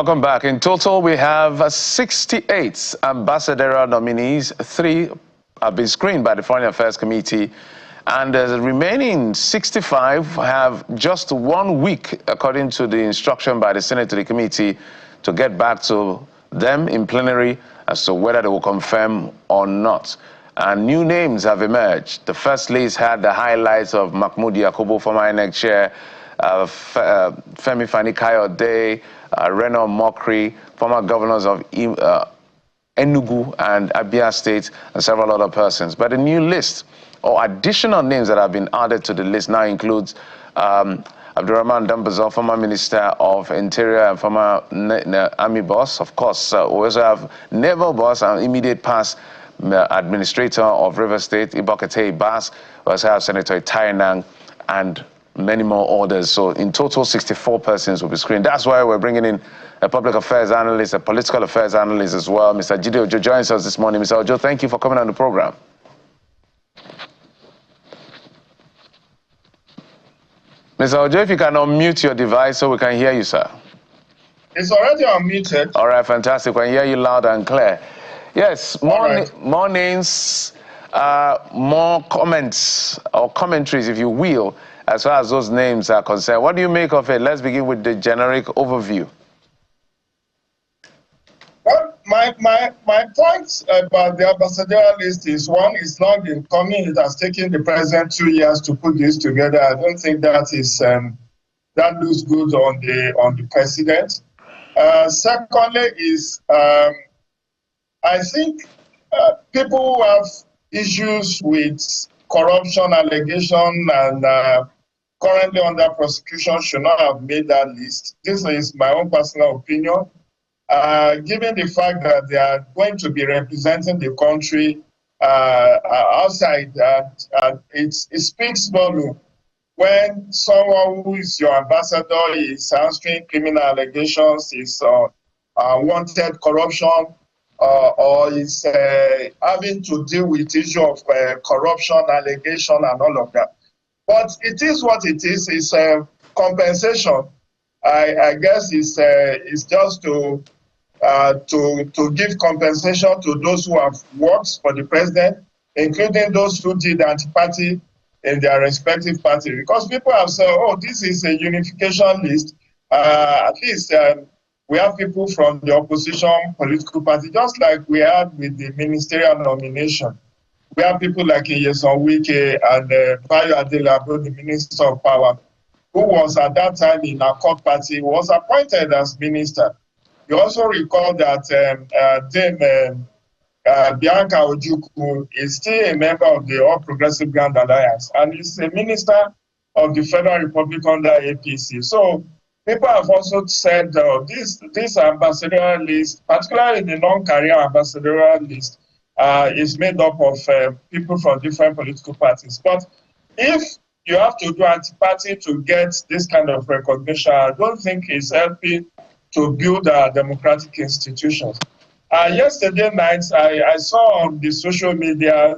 Welcome back. In total, we have 68 ambassadorial nominees. 3 have been screened by the Foreign Affairs Committee, and the remaining 65 have just 1 week, according to the instruction by the Senate to the committee, to get back to them in plenary as to whether they will confirm or not. And new names have emerged. The first list had the highlights of Mahmoud Yakubu, former INEC chair, Femi Fani-Kayode, Reno Mokri, former governors of Enugu and Abia State, and several other persons. But the new list, or additional names that have been added to the list, now includes Abdurrahman Dambazo, former Minister of Interior and former Army boss. Of course, we also have Naval boss and immediate past Administrator of River State, Ibokete Ibas. We also have Senator Itainang and many more others. So in total, 64 persons will be screened. That's why we're bringing in a public affairs analyst, a political affairs analyst as well. Mr. Jide Ojo joins us this morning. Mr. Ojo, thank you for coming on the program. Mr. Ojo, if you can unmute your device so we can hear you, sir. It's already unmuted. All right, fantastic. We can hear you loud and clear. Yes, more names, more comments or commentaries, if you will, as far as those names are concerned. What do you make of it? Let's begin with the generic overview. Well, my point about the ambassadorial list is, one, it's not been coming. It has taken the president 2 years to put this together. I don't think that is that looks good on the president. Secondly, is I think people who have issues with corruption allegation and currently under prosecution should not have made that list. This is my own personal opinion. Given the fact that they are going to be representing the country outside, it speaks volume when someone who is your ambassador is answering criminal allegations, is wanted corruption, or is having to deal with issue of corruption allegation and all of that. But it is what it is. It's compensation. I guess it's just to give compensation to those who have worked for the president, including those who did anti-party in their respective party. Because people have said, oh, this is a unification list. At least we have people from the opposition political party, just like we had with the ministerial nomination. We have people like Uwazurike and Bayo Adelabo, the Minister of Power, who was at that time in our court party, was appointed as minister. You also recall that Dame Bianca Ojukwu is still a member of the All Progressive Grand Alliance and is a minister of the Federal Republic under APC. So people have also said this ambassadorial list, particularly the non-career ambassadorial list, is made up of people from different political parties. But if you have to do anti-party to get this kind of recognition, I don't think it's helping to build our democratic institutions. Yesterday night, I saw on the social media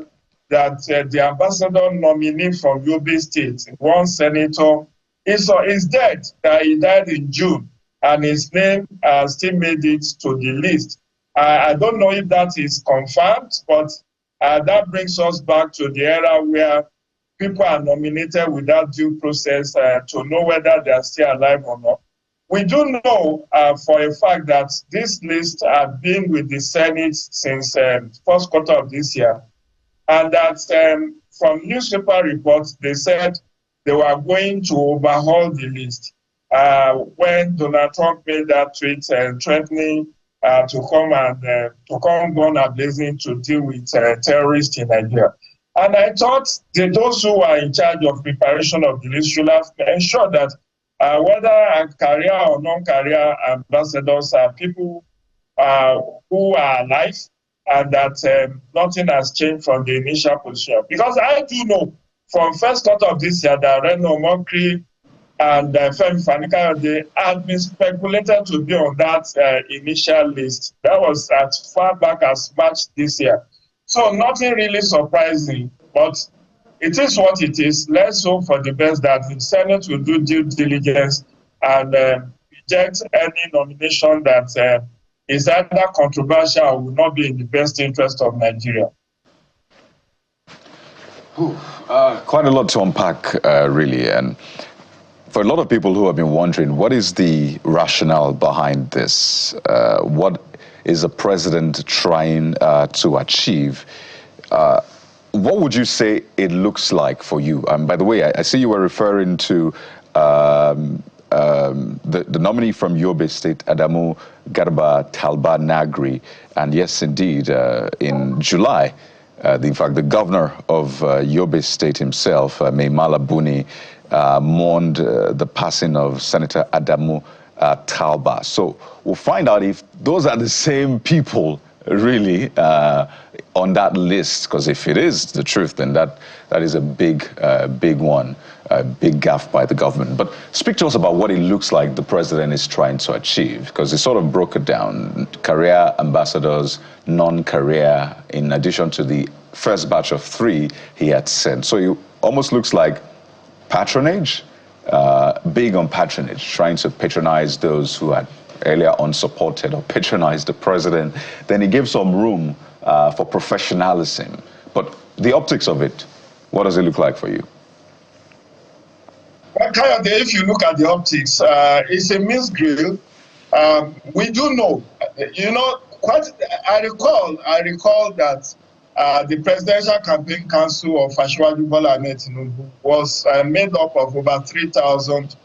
that the ambassador nominee from Yobe State, one senator, is dead. He died in June, and his name still made it to the list. I don't know if that is confirmed, but that brings us back to the era where people are nominated without due process to know whether they are still alive or not. We do know for a fact that this list has been with the Senate since first quarter of this year, and that from newspaper reports, they said they were going to overhaul the list when Donald Trump made that tweet threatening to come gun a-blazing to deal with terrorists in Nigeria. And I thought that those who are in charge of preparation of the list should have ensured that whether career or non-career ambassadors are people who are alive, and that nothing has changed from the initial position. Because I do know from first quarter of this year that Reno Mokri and Femi Fani-Kayode had been speculated to be on that initial list. That was as far back as March this year. So nothing really surprising, but it is what it is. Let's hope for the best that the Senate will do due diligence and reject any nomination that is either controversial or will not be in the best interest of Nigeria. Quite a lot to unpack, really. And for a lot of people who have been wondering, what is the rationale behind this? What is the president trying to achieve? What would you say it looks like for you? By the way, I see you were referring to the nominee from Yobe State, Adamu Garba Talba Nagri. And yes, indeed, in July, in fact, the governor of Yobe State himself, Maimala Buni, mourned the passing of Senator Adamu Talba. So we'll find out if those are the same people really on that list, because if it is the truth, then that is a big one, a big gaffe by the government. But speak to us about what it looks like the president is trying to achieve, because he sort of broke it down: career ambassadors, non-career, in addition to the first batch of 3 he had sent. So it almost looks like patronage, big on patronage, trying to patronize those who had earlier unsupported or patronized the president. Then he gives some room for professionalism. But the optics of it, what does it look like for you? Well, Kayode, if you look at the optics, it's a misgrill. We do know, I recall that the Presidential Campaign Council of Asiwaju Bola Ahmed Tinubu was made up of over 3,000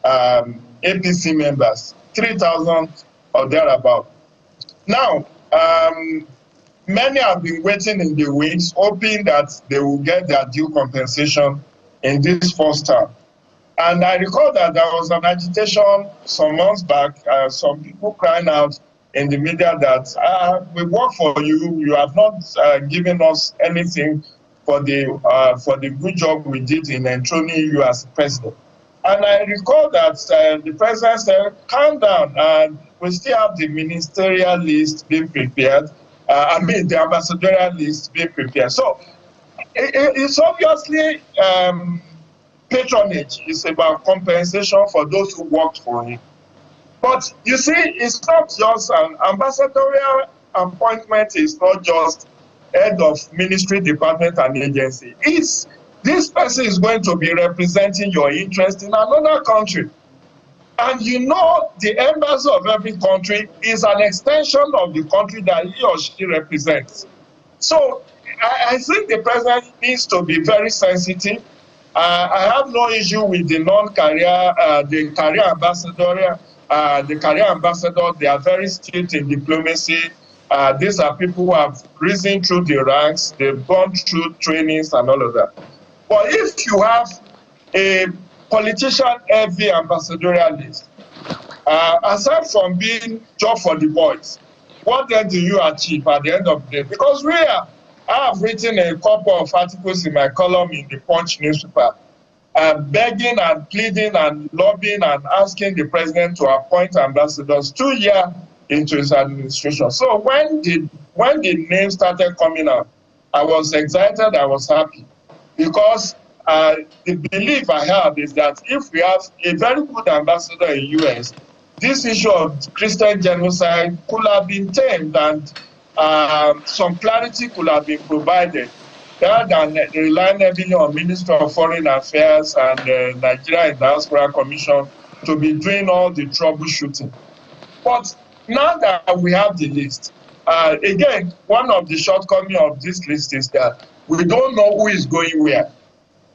APC members, 3,000 or thereabout. Now, many have been waiting in the wings, hoping that they will get their due compensation in this first term. And I recall that there was an agitation some months back, some people crying out in the media that we work for you, you have not given us anything for the good job we did in enthroning you as president. And I recall that the president said, calm down, and we still have the ministerial list being prepared, the ambassadorial list being prepared. So it's obviously patronage. It's about compensation for those who worked for him. But you see, it's not just an ambassadorial appointment, is not just head of ministry, department, and agency. This person is going to be representing your interest in another country. And the embassy of every country is an extension of the country that he or she represents. So I think the president needs to be very sensitive. I have no issue with the non-career, the career ambassadorial. The career ambassador, they are very strict in diplomacy. These are people who have risen through the ranks, they've gone through trainings and all of that. But if you have a politician-heavy ambassadorial list, aside from being job for the boys, what then do you achieve at the end of the day? Because I have written a couple of articles in my column in the Punch newspaper, begging and pleading and lobbying and asking the president to appoint ambassadors 2 years into his administration. So when the name started coming out, I was excited, I was happy, because the belief I have is that if we have a very good ambassador in the US, this issue of Christian genocide could have been tamed and some clarity could have been provided, rather than relying heavily on Minister of Foreign Affairs and Nigeria Diaspora Commission to be doing all the troubleshooting. But now that we have the list, again, one of the shortcomings of this list is that we don't know who is going where.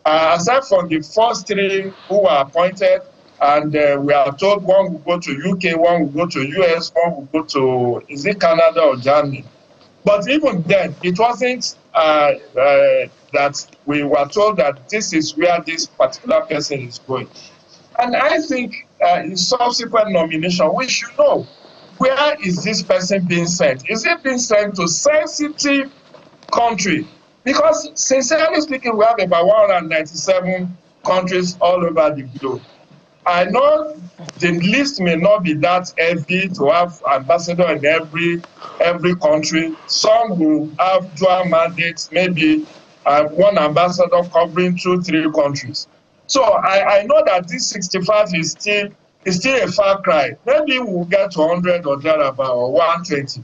Aside from the first 3 who were appointed, and we are told one will go to UK, one will go to US, one will go to, is it Canada or Germany? But even then, it wasn't that we were told that this is where this particular person is going. And I think in subsequent nomination, we should know, where is this person being sent? Is it being sent to sensitive country? Because sincerely speaking, we have about 197 countries all over the globe. I know the list may not be that heavy to have ambassador in every country. Some will have dual mandates, maybe one ambassador covering 2-3 countries. So I know that this 65 is still it's still a far cry. Maybe we'll get to 100 or thereabout, or 120.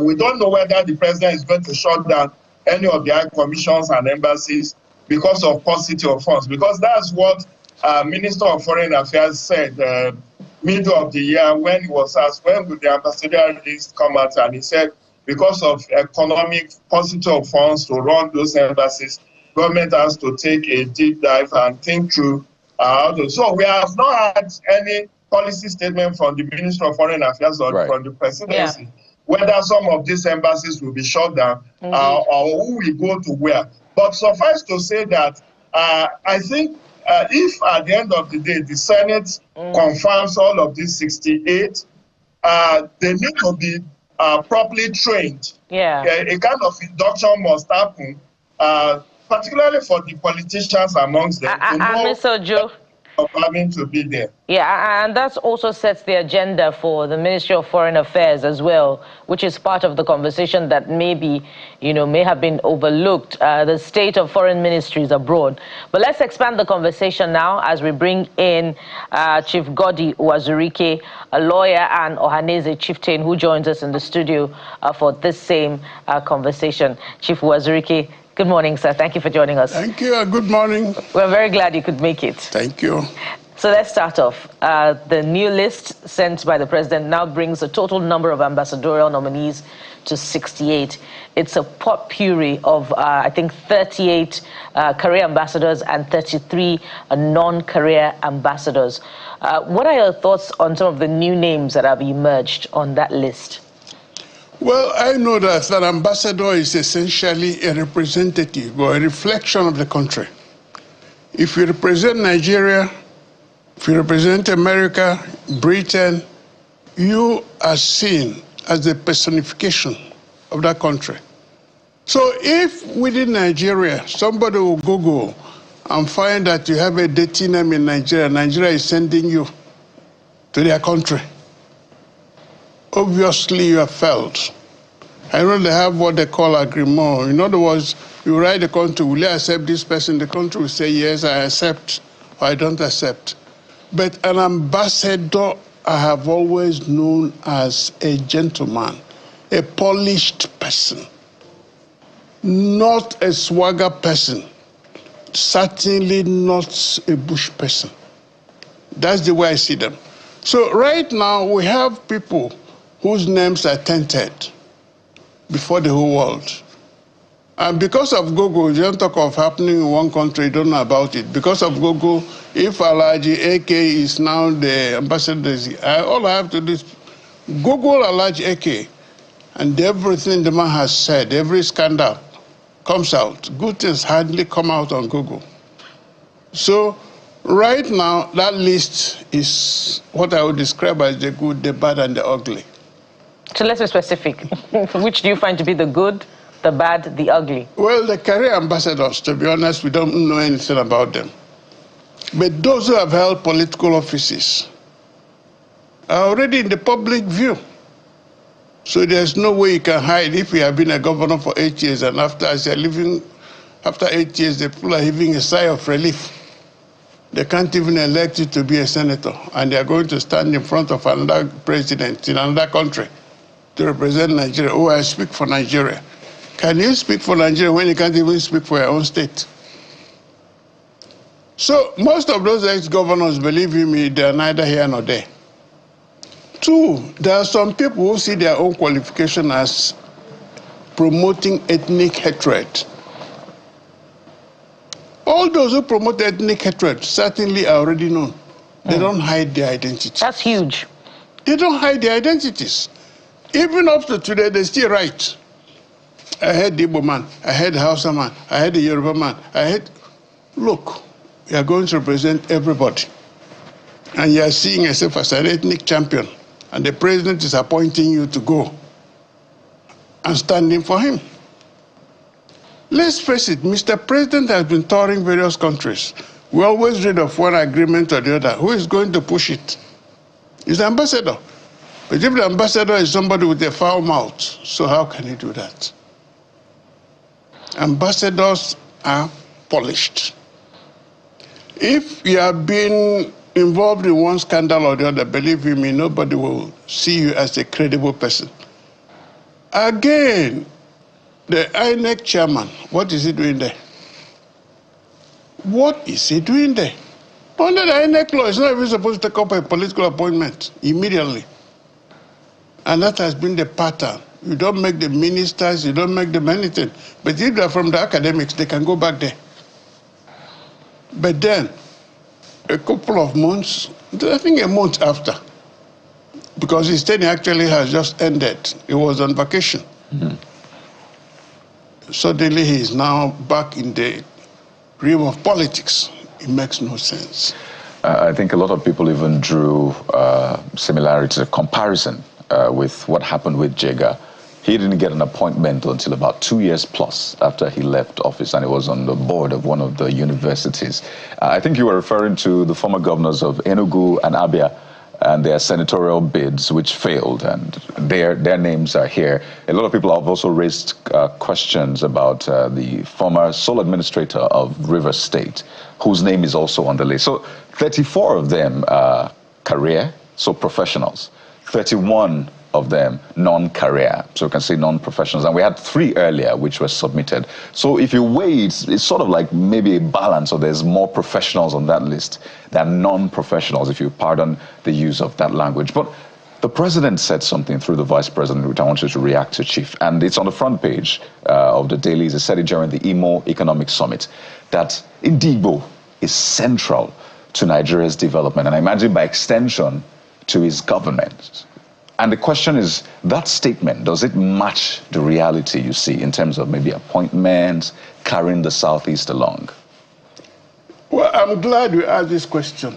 We don't know whether the president is going to shut down any of the high commissions and embassies because of paucity of funds, because that's what Minister of Foreign Affairs said middle of the year when he was asked when will the ambassadorial list come out, and he said because of economic paucity of funds to run those embassies, government has to take a deep dive and think through how to. So we have not had any policy statement from the Minister of Foreign Affairs or from the presidency. Yeah. Whether some of these embassies will be shut down or who will go to where. But suffice to say that I think if at the end of the day the Senate confirms all of these 68, they need to be properly trained. Yeah. A kind of induction must happen, particularly for the politicians amongst them. Mr. Joe, of having to be there. Yeah, and that also sets the agenda for the Ministry of Foreign Affairs as well, which is part of the conversation that maybe, may have been overlooked, the state of foreign ministries abroad. But let's expand the conversation now as we bring in Chief Godi Uwazurike, a lawyer and Ohanese chieftain who joins us in the studio for this same conversation. Chief Uwazurike, good morning, sir. Thank you for joining us. Thank you. Good morning. We're very glad you could make it. Thank you. So let's start off. The new list sent by the president now brings the total number of ambassadorial nominees to 68. It's a potpourri of, I think, 38 career ambassadors and 33 non-career ambassadors. What are your thoughts on some of the new names that have emerged on that list? Well, I know that an ambassador is essentially a representative or a reflection of the country. If you represent Nigeria, if you represent America, Britain, you are seen as the personification of that country. So if within Nigeria, somebody will Google and find that you have a dirty name in Nigeria, Nigeria is sending you to their country, obviously you have failed. I know they have what they call agreement. In other words, you write the country, will you accept this person? The country will say, yes, I accept, or I don't accept. But an ambassador I have always known as a gentleman, a polished person, not a swagger person, certainly not a bush person. That's the way I see them. So right now we have people whose names are tainted before the whole world. And because of Google, you don't talk of happening in one country, you don't know about it. Because of Google, if Alhaji AK is now the ambassador, all I have to do is Google Alhaji AK, and everything the man has said, every scandal comes out. Good things hardly come out on Google. So right now, that list is what I would describe as the good, the bad, and the ugly. So let's be specific. Which do you find to be the good, the bad, the ugly? Well, the career ambassadors, to be honest, we don't know anything about them. But those who have held political offices are already in the public view. So there's no way you can hide. If you have been a governor for 8 years and after 8 years, the people are having a sigh of relief. They can't even elect you to be a senator, and they are going to stand in front of another president in another country to represent Nigeria. Oh, I speak for Nigeria. Can you speak for Nigeria when you can't even speak for your own state? So most of those ex-governors, believe me, they are neither here nor there. Two, there are some people who see their own qualification as promoting ethnic hatred. All those who promote ethnic hatred certainly are already known. They don't hide their identities. That's huge. They don't hide their identities. Even up to today, they still write. I heard the Igbo man, I heard the Hausa man, I heard the Yoruba man, Look, you are going to represent everybody. And you are seeing yourself as an ethnic champion. And the president is appointing you to go and stand in for him. Let's face it, Mr. President has been touring various countries. We always read of one agreement or the other. Who is going to push it? It's the ambassador. But if the ambassador is somebody with a foul mouth, so how can he do that? Ambassadors are polished. If you have been involved in one scandal or the other, believe you me, nobody will see you as a credible person. Again, the INEC chairman, what is he doing there? What is he doing there? Under the INEC law, he's not even supposed to take up a political appointment immediately. And that has been the pattern. You don't make the ministers, you don't make them anything. But if they're from the academics, they can go back there. But then, a couple of months, I think a month after, because his tenure actually has just ended. He was on vacation. Mm-hmm. Suddenly he is now back in the realm of politics. It makes no sense. I think a lot of people even drew similarities, a comparison with what happened with Jega. He didn't get an appointment until about 2 years plus after he left office, and he was on the board of one of the universities. I think you were referring to the former governors of Enugu and Abia and their senatorial bids, which failed, and their names are here. A lot of people have also raised questions about the former sole administrator of Rivers State, whose name is also on the list. So 34 of them are career, so professionals. 31 of them non-career, so you can say non-professionals. And we had 3 earlier which were submitted. So if you weigh, it's sort of like maybe a balance, so there's more professionals on that list than non-professionals, if you pardon the use of that language. But the president said something through the vice president, which I want you to react to, Chief. And it's on the front page of the dailies. He said it during the Imo Economic Summit, that Indigbo is central to Nigeria's development, and I imagine by extension to his government. And the question is, that statement, does it match the reality you see in terms of maybe appointments, carrying the Southeast along? Well, I'm glad you asked this question.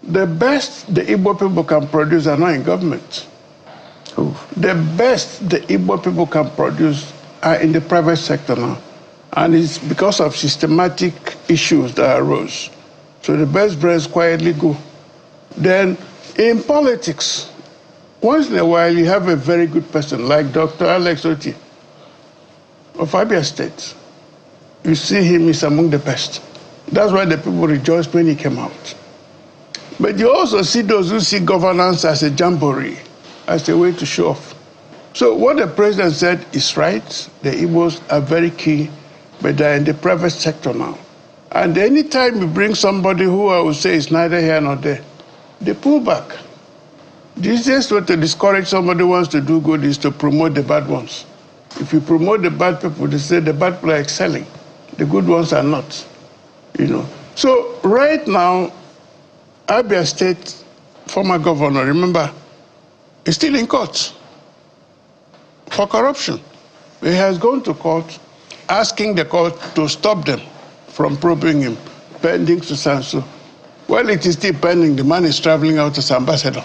The best the Igbo people can produce are not in government. Who? The best the Igbo people can produce are in the private sector now. And it's because of systematic issues that arose. So the best brains quietly go. Then in politics, once in a while, you have a very good person like Dr. Alex Oti of Abia State. You see him is among the best. That's why the people rejoiced when he came out. But you also see those who see governance as a jamboree, as a way to show off. So what the president said is right. The Igbos are very key, but they're in the private sector now. And anytime you bring somebody who I would say is neither here nor there, they pull back. The easiest way to discourage somebody who wants to do good is to promote the bad ones. If you promote the bad people, they say the bad people are excelling. The good ones are not, you know. So right now, Abia State former governor, remember, is still in court for corruption. He has gone to court asking the court to stop them from probing him, pending to Sanso. Well, it is still pending. The man is traveling out as ambassador,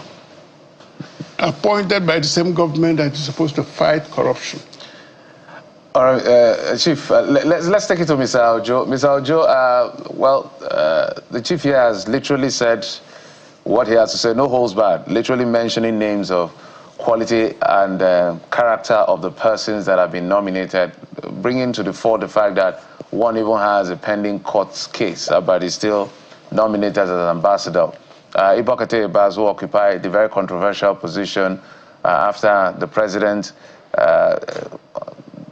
appointed by the same government that is supposed to fight corruption. All right, Chief, let's take it to Mr. Ojo. Mr. Ojo, the Chief here has literally said what he has to say, no holds barred, literally mentioning names of quality and character of the persons that have been nominated, bringing to the fore the fact that one even has a pending court case, but is still nominated as an ambassador. Ibokate Bazu occupied the very controversial position after the president,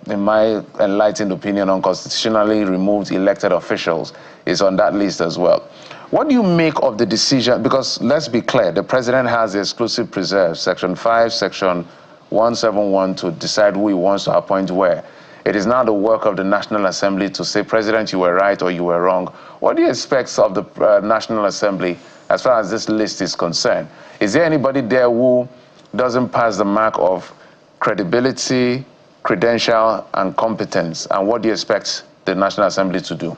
in my enlightened opinion, unconstitutionally removed elected officials, is on that list as well. What do you make of the decision? Because let's be clear, the president has the exclusive preserve, Section 5, Section 171, to decide who he wants to appoint where. It is now the work of the National Assembly to say, President, you were right or you were wrong. What do you expect of the National Assembly as far as this list is concerned? Is there anybody there who doesn't pass the mark of credibility, credential, and competence? And what do you expect the National Assembly to do?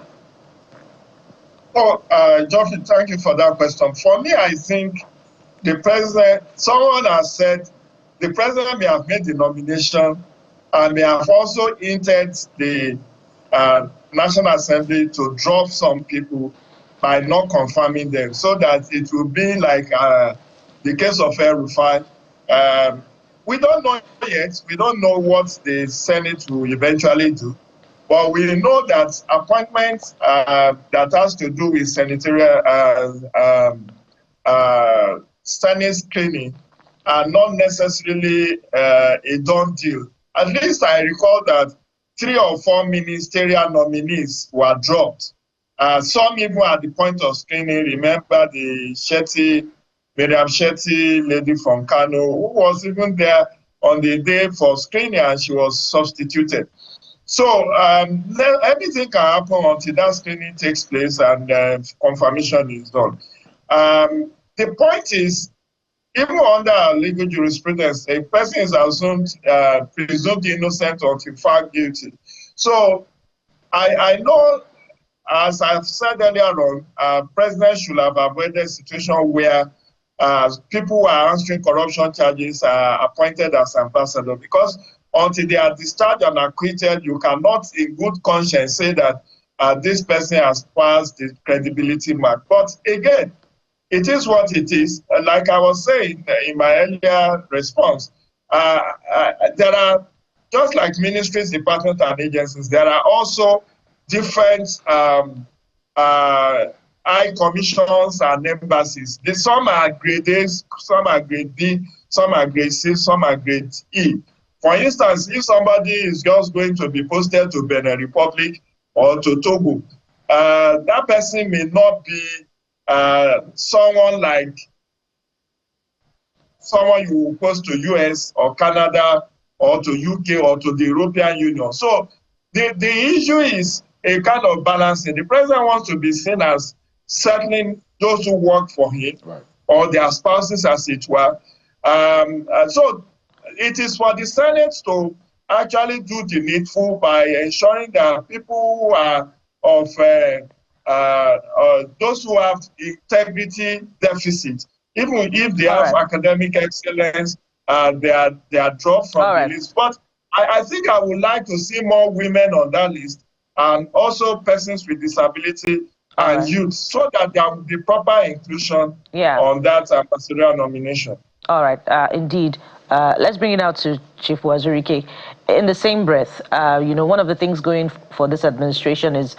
Oh, Geoffrey, thank you for that question. For me, I think the president, someone has said the president may have made the nomination and may have also hinted the National Assembly to drop some people by not confirming them, so that it will be like the case of El-Rufai. We don't know yet. We don't know what the Senate will eventually do. But we know that appointments that has to do with senatorial Senate screening are not necessarily a done deal. At least I recall that 3 or 4 ministerial nominees were dropped. Some even at the point of screening. Remember the Miriam Shetty lady from Kano, who was even there on the day for screening, and she was substituted. So everything can happen until that screening takes place and confirmation is done. The point is, even under legal jurisprudence, a person is assumed presumed innocent until found guilty. So I know, as I've said earlier on, President should have avoided a situation where people who are answering corruption charges are appointed as ambassador, because until they are discharged and acquitted, you cannot in good conscience say that this person has passed the credibility mark. But again, it is what it is. Like I was saying in my earlier response, there are, just like ministries, departments, and agencies, there are also different high commissions and embassies. Some are grade A, some are grade B, some are grade C, some are grade E. For instance, if somebody is just going to be posted to Benin Republic or to Togo, that person may not be someone you will post to US or Canada or to UK or to the European Union. So the issue is a kind of balancing. The president wants to be seen as settling those who work for him, right, or their spouses, as it were. So it is for the Senate to actually do the needful by ensuring that people who are of those who have integrity deficit, even if they have academic excellence, they are dropped from the list. But I think I would like to see more women on that list, and also persons with disability and youth, so that there will be proper inclusion on that ambassadorial nomination. All right, indeed. Let's bring it out to Chief Uwazurike. In the same breath, one of the things going for this administration is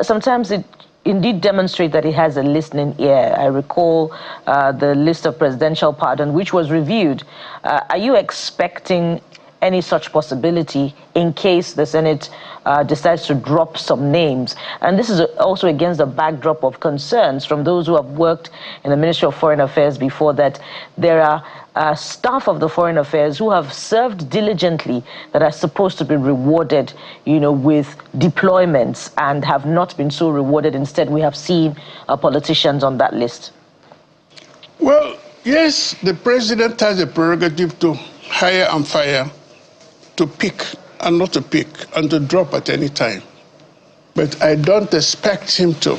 sometimes it indeed demonstrates that it has a listening ear. I recall the list of presidential pardon, which was reviewed. Are you expecting any such possibility in case the Senate decides to drop some names? And this is also against the backdrop of concerns from those who have worked in the Ministry of Foreign Affairs before, that there are staff of the Foreign Affairs who have served diligently that are supposed to be rewarded, with deployments, and have not been so rewarded. Instead, we have seen politicians on that list. Well, yes, the president has a prerogative to hire and fire, to pick and not to pick, and to drop at any time. But I don't expect him to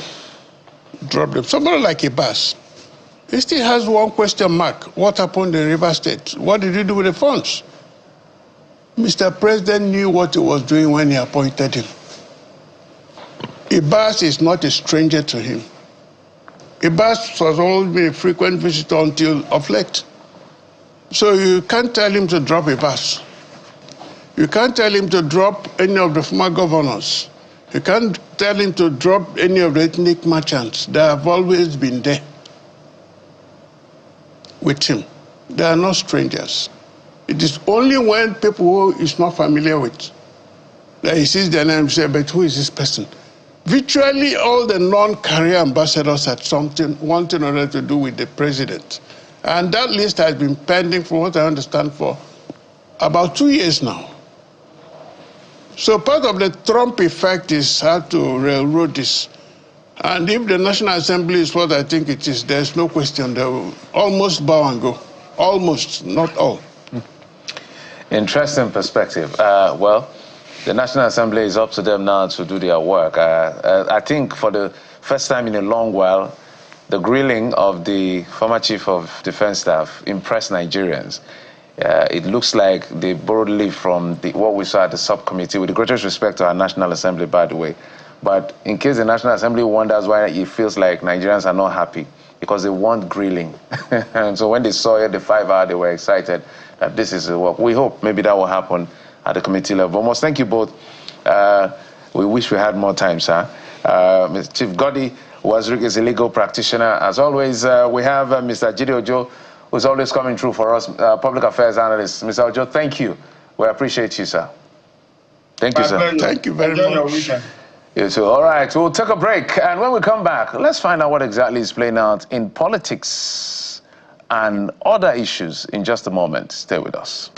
drop them. Somebody like Abbas, he still has one question mark. What happened in River State? What did he do with the funds? Mr. President knew what he was doing when he appointed him. Abbas is not a stranger to him. Abbas has always been a frequent visitor until of late. So you can't tell him to drop Abbas. You can't tell him to drop any of the former governors. You can't tell him to drop any of the ethnic merchants. They have always been there with him. They are not strangers. It is only when people who he's not familiar with that he sees their name and says, but who is this person? Virtually all the non-career ambassadors had one thing or other to do with the president. And that list has been pending, from what I understand, for about 2 years now. So part of the Trump effect is how to railroad this. And if the National Assembly is what I think it is, there's no question. They will almost bow and go. Almost, not all. Interesting perspective. Well, the National Assembly is up to them now to do their work. I think for the first time in a long while, the grilling of the former Chief of Defense Staff impressed Nigerians. It looks like they borrowed leaf from what we saw at the subcommittee, with the greatest respect to our National Assembly, by the way. But in case the National Assembly wonders why it feels like Nigerians are not happy, because they want grilling. And so when they saw it, the 5 hour, they were excited that this is the work. We hope maybe that will happen at the committee level. Almost, thank you both. We wish we had more time, sir. Chief Godi, Uwazurike is a legal practitioner. As always, we have Mr. Jide Ojo, who's always coming through for us, public affairs analyst. Mr. Ojo, thank you. We appreciate you, sir. Thank you, sir. Thank you very much. You too. All right, we'll take a break. And when we come back, let's find out what exactly is playing out in politics and other issues in just a moment. Stay with us.